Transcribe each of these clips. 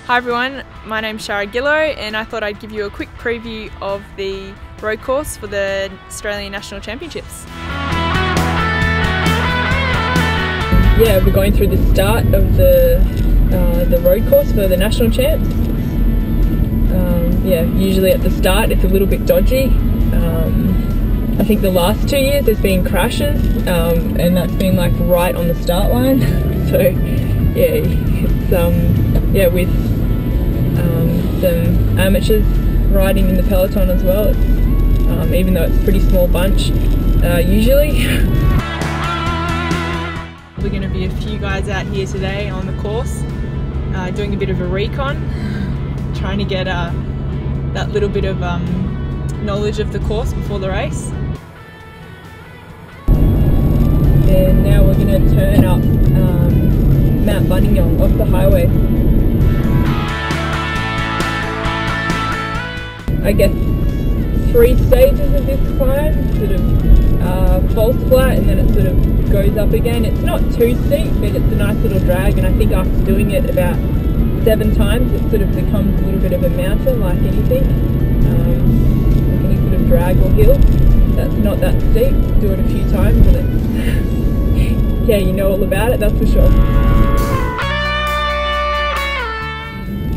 Hi everyone, my name's Shara Gillow and I thought I'd give you a quick preview of the road course for the Australian National Championships. Yeah, we're going through the start of the road course for the national champs. Yeah, usually at the start it's a little bit dodgy. I think the last 2 years there's been crashes and that's been like right on the start line. So yeah, it's with some amateurs riding in the peloton as well. Even though it's a pretty small bunch usually. We're going to be a few guys out here today on the course doing a bit of a recon, trying to get that little bit of knowledge of the course before the race. And now we're going to turn up Mount Buningyong off the highway. I guess 3 stages of this climb, sort of falls flat and then it sort of goes up again. It's not too steep, but it's a nice little drag, and I think after doing it about 7 times it sort of becomes a little bit of a mountain like anything. Like any sort of drag or hill that's not that steep. Do it a few times and it's yeah, you know all about it, that's for sure.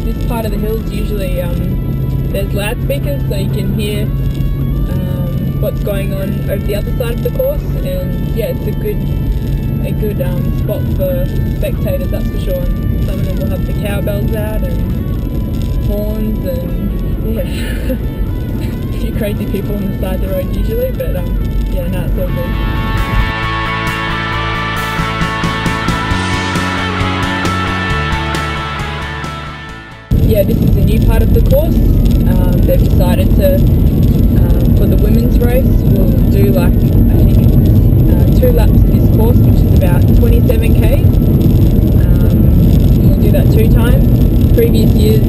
This part of the hill is usually there's loudspeakers so you can hear what's going on over the other side of the course, and yeah, it's a good spot for spectators, that's for sure. And some of them will have the cowbells out and horns and yeah, a few crazy people on the side of the road usually, but yeah, no, it's all good. Yeah, this is the new part of the course. They've decided to, for the women's race, we'll do like, I think it's 2 laps of this course, which is about 27k. We'll do that 2 times. Previous years,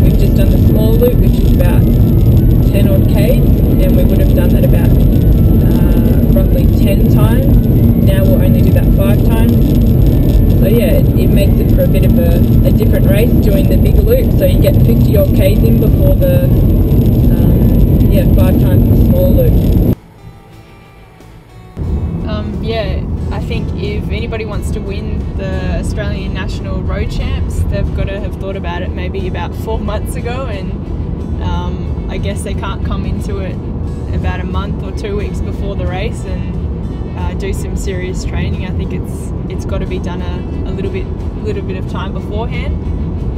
we've just done the small loop, which is about 10 odd k, and we would have done that about roughly 10 times. Now we'll only do that 5 times. So yeah, it makes it for a bit of a different race during the big loop. So you get 50 odd k's in before the 5 times the small loop. Yeah, I think if anybody wants to win the Australian National Road Champs, they've got to have thought about it maybe about 4 months ago, and I guess they can't come into it about a month or 2 weeks before the race and do some serious training. I think it's got to be done a little bit of time beforehand,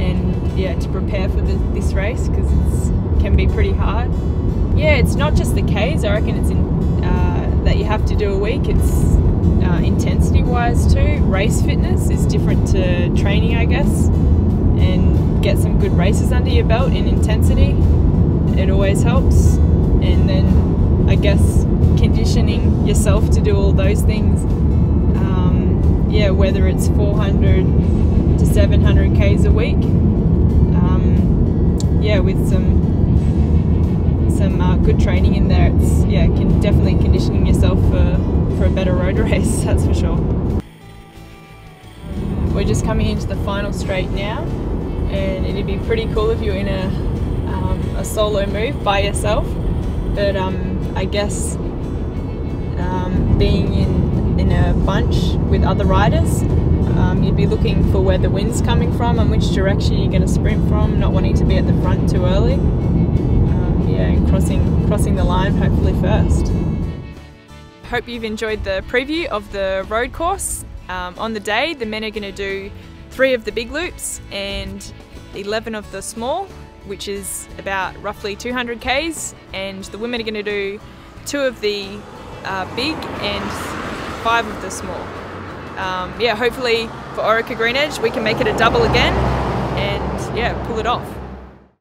and yeah, to prepare for this race, because it can be pretty hard. Yeah, it's not just the Ks. I reckon it's that you have to do a week. It's intensity wise too. Race fitness is different to training, I guess, and get some good races under your belt in intensity. It always helps. And then I guess conditioning yourself to do all those things, yeah, whether it's 400 to 700 k's a week, yeah, with some good training in there, it's definitely conditioning yourself for a better road race, that's for sure. We're just coming into the final straight now, and it'd be pretty cool if you're in a solo move by yourself, but I guess being in a bunch with other riders, you'd be looking for where the wind's coming from and which direction you're going to sprint from, not wanting to be at the front too early. Yeah, and crossing the line hopefully first. Hope you've enjoyed the preview of the road course. On the day, the men are going to do 3 of the big loops and 11 of the small, which is about roughly 200 k's, and the women are going to do 2 of the big and 5 of the small. Yeah, hopefully for Orica-GreenEDGE we can make it a double again and yeah, pull it off.